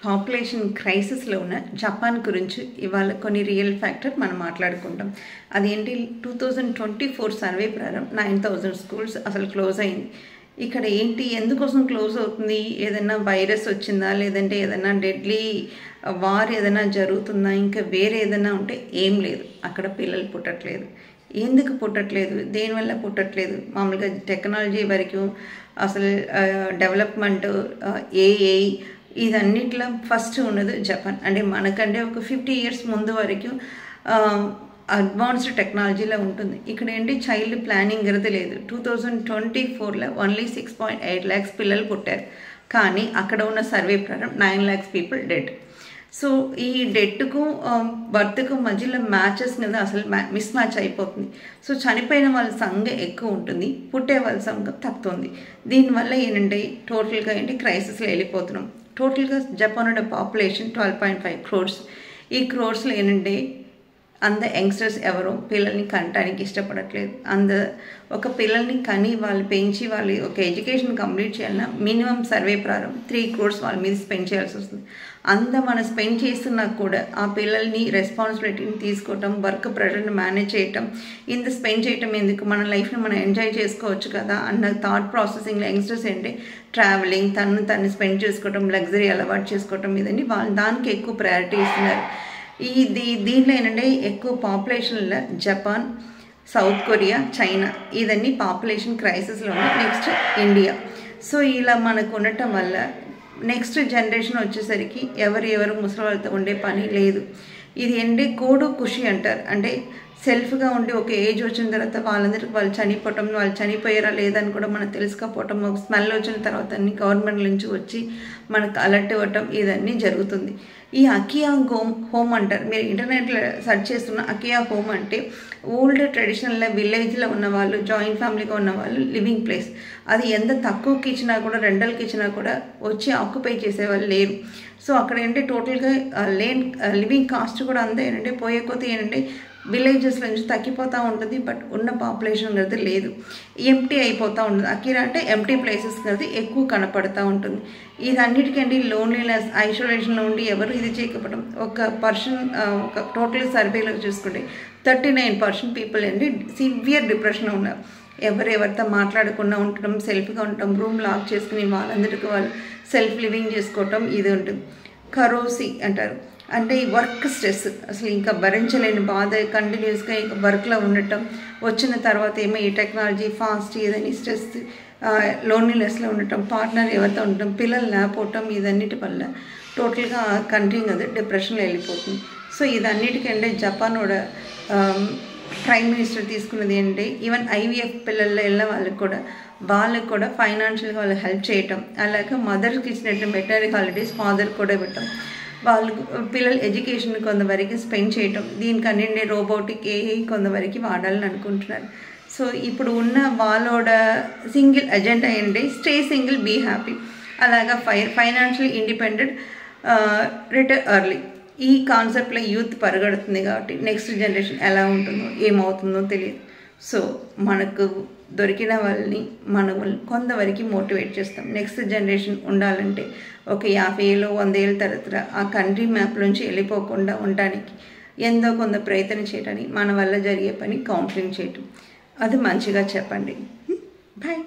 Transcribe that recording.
Population క్రైసిస్లో ఉన్న Japan గురించి ఇవాళ కొన్ని రియల్ ఫ్యాక్టర్ మనం మాట్లాడుకుంటాం. అదేంటి 2024 సర్వే ప్రకారం 9,000 స్కూల్స్ అసలు క్లోజ్ అయింది. ఇక్కడ ఏంటి, ఎందుకోసం క్లోజ్ అవుతుంది? ఏదైనా వైరస్ వచ్చిందా, లేదంటే ఏదైనా డెడ్లీ వార్ ఏదైనా జరుగుతుందా, ఇంకా వేరే ఏదైనా ఉంటే ఏం లేదు. అక్కడ పిల్లలు పుట్టట్లేదు. ఎందుకు పుట్టట్లేదు, దేనివల్ల పుట్టట్లేదు? మామూలుగా టెక్నాలజీ వరకు అసలు డెవలప్మెంట్ ఏఐ ఇదన్నిట్లో ఫస్ట్ ఉన్నది జపాన్. అంటే మనకంటే ఒక 50 years ముందు వరకు అడ్వాన్స్డ్ టెక్నాలజీలో ఉంటుంది. ఇక్కడ ఏంటి, చైల్డ్ ప్లానింగ్ అనేది లేదు. 2024లో ఓన్లీ 6.8 lakhs పిల్లలు పుట్టారు. కానీ అక్కడ ఉన్న సర్వే ప్రకారం 9 lakhs పీపుల్ డెడ్. సో ఈ డెత్కు బర్త్కు మధ్యలో మ్యాచెస్ మీద అసలు మిస్ మ్యాచ్ అయిపోతుంది. సో చనిపోయిన వాళ్ళ సంఖ్య ఎక్కువ ఉంటుంది, పుట్టే వాళ్ళ సంఖ్య తగ్గుతుంది. దీనివల్ల ఏంటంటే టోటల్గా ఏంటి క్రైసిస్లో వెళ్ళిపోతున్నాం. టోటల్గా జపాన్ ఉన్న పాపులేషన్ 12.5 crores. ఈ క్రోర్స్లో ఏంటంటే యంగ్స్టర్స్ ఎవరు పిల్లల్ని కనటానికి ఇష్టపడట్లేదు. ఒక పిల్లల్ని కని వాళ్ళు పెంచి వాళ్ళు ఒక ఎడ్యుకేషన్ కంప్లీట్ చేయాలన్నా మినిమం సర్వే ప్రకారం 3 crores వాళ్ళ మీద స్పెండ్ చేయాల్సి వస్తుంది. మనం స్పెండ్ చేస్తున్నా కూడా ఆ పిల్లల్ని రెస్పాన్సిబిలిటీని తీసుకోవటం, వర్క్ ప్రెషర్ని మేనేజ్ చేయటం, ఇంత స్పెండ్ చేయటం ఎందుకు, మన లైఫ్ని మనం ఎంజాయ్ చేసుకోవచ్చు కదా అన్న థాట్ ప్రాసెసింగ్లో యంగ్స్టర్స్ ఏంటి ట్రావెలింగ్, తను స్పెండ్ చేసుకోవటం, లగ్జరీ అలవాటు చేసుకోవటం ఇదండి వాళ్ళు దానికి ఎక్కువ ప్రయారిటీ ఇస్తున్నారు. దీంట్లో ఏంటంటే ఎక్కువ పాపులేషన్లో జపాన్, సౌత్ కొరియా, చైనా ఇదన్నీ పాపులేషన్ క్రైసిస్లో ఉన్నాయి. Next India. సో ఇలా మనకు ఉండటం వల్ల నెక్స్ట్ జనరేషన్ వచ్చేసరికి ఎవరు ముసలి వాళ్ళతో ఉండే పని లేదు. ఇది ఏంటి కోడు ఖుషి అంటారు. అంటే సెల్ఫ్గా ఉండి ఒక ఏజ్ వచ్చిన తర్వాత వాళ్ళందరికీ వాళ్ళు చనిపోవటం, వాళ్ళు చనిపోయారా లేదని కూడా మనకు తెలుసుకోపోవటం, ఒక స్మెల్ వచ్చిన తర్వాత అన్ని గవర్నమెంట్ నుంచి వచ్చి మనకు అలర్ట్ ఇవ్వటం ఇదన్నీ జరుగుతుంది. ఈ అకియా హోమ్ అంటారు. మీరు ఇంటర్నెట్లో సెర్చ్ చేస్తున్న అకియా హోమ్ అంటే ఓల్డ్ ట్రెడిషనల్ విలేజ్లో ఉన్న వాళ్ళు, జాయింట్ ఫ్యామిలీగా ఉన్న వాళ్ళు లివింగ్ ప్లేస్. అది ఎంత తక్కువకి ఇచ్చినా కూడా, రెంటల్కి ఇచ్చినా కూడా వచ్చి ఆక్యుపై చేసేవాళ్ళు లేరు. సో అక్కడ ఏంటంటే టోటల్గా లివింగ్ కాస్ట్ కూడా అంతా ఏంటంటే పోయే కొద్దీ ఏంటంటే విలేజెస్ నుంచి తగ్గిపోతూ ఉంటుంది. బట్ ఉన్న పాపులేషన్ అనేది లేదు, ఎంటీ అయిపోతూ ఉంటుంది. అకిరా అంటే ఎంటీ ప్లేసెస్ అనేది ఎక్కువ కనపడుతూ ఉంటుంది. ఇదన్నిటికండి లోన్లీనెస్, ఐసోలేషన్లో ఉండి ఎవరు ఇది చేయకపోవడం. ఒక టోటల్ సర్వేలో చూసుకుంటే 39% పీపుల్ ఏంటి సివియర్ డిప్రెషన్లో ఉన్నారు. ఎవరితో మాట్లాడకుండా ఉండటం, సెల్ఫ్గా ఉండటం, రూమ్ లాక్ చేసుకుని వాళ్ళందరికీ వాళ్ళు సెల్ఫ్ లివింగ్ చేసుకోవటం ఇది ఉంటుంది. కరోసి అంటారు. అంటే ఈ వర్క్ స్ట్రెస్, అసలు ఇంకా భరించలేని బాధ, కంటిన్యూస్గా ఇంకా వర్క్లో ఉండటం, వచ్చిన తర్వాత ఏమో ఈ టెక్నాలజీ ఫాస్ట్ ఇదని స్ట్రెస్, లోన్లీనెస్లో ఉండటం, పార్ట్నర్ ఎవరితో ఉండటం, పిల్లలు లేకపోవటం ఇదన్నిటి వల్ల టోటల్గా కంట్రీ అది డిప్రెషన్లో వెళ్ళిపోతుంది. సో ఇదన్నిటికంటే జపాన్ కూడా ప్రైమ్ మినిస్టర్ తీసుకున్నది ఏంటంటే ఈవెన్ ఐవీఎఫ్ పిల్లల్లో వెళ్ళిన వాళ్ళకు కూడా ఫైనాన్షియల్గా వాళ్ళు హెల్ప్ చేయటం, అలాగే మదర్కి ఇచ్చినట్టు మెటర్నరీ హాలిడేస్ ఫాదర్ కూడా పెట్టడం, వాళ్ళు పిల్లల ఎడ్యుకేషన్ కొంతవరకు స్పెండ్ చేయటం. దీనికన్నీ రోబోటిక్ ఏఐ కొంతవరకు వాడాలని అనుకుంటున్నారు. సో ఇప్పుడు ఉన్న వాళ్ళోడ సింగిల్ ఎజెండా ఏంటంటే స్టే సింగిల్, బీ హ్యాపీ. అలాగా ఫైనాన్షియల్ ఇండిపెండెంట్, రిటైర్ ఎర్లీ. ఈ కాన్సెప్ట్లో యూత్ పరిగెడుతుంది కాబట్టి నెక్స్ట్ జనరేషన్ ఎలా ఉంటుందో ఏమవుతుందో తెలియదు. సో మనకు దొరికిన వాళ్ళని మనం కొంతవరకు మోటివేట్ చేస్తాం. నెక్స్ట్ జనరేషన్ ఉండాలంటే ఒక 50 ఏళ్ళు 100 ఏళ్ళ తర్వాత ఆ కంట్రీ మ్యాప్ నుంచి వెళ్ళిపోకుండా ఉండడానికి ఎంతో కొంత ప్రయత్నం చేయడానికి మన వల్ల జరిగే పని కౌన్సిలింగ్ చేయటం. అది మంచిగా చెప్పండి. బాయ్.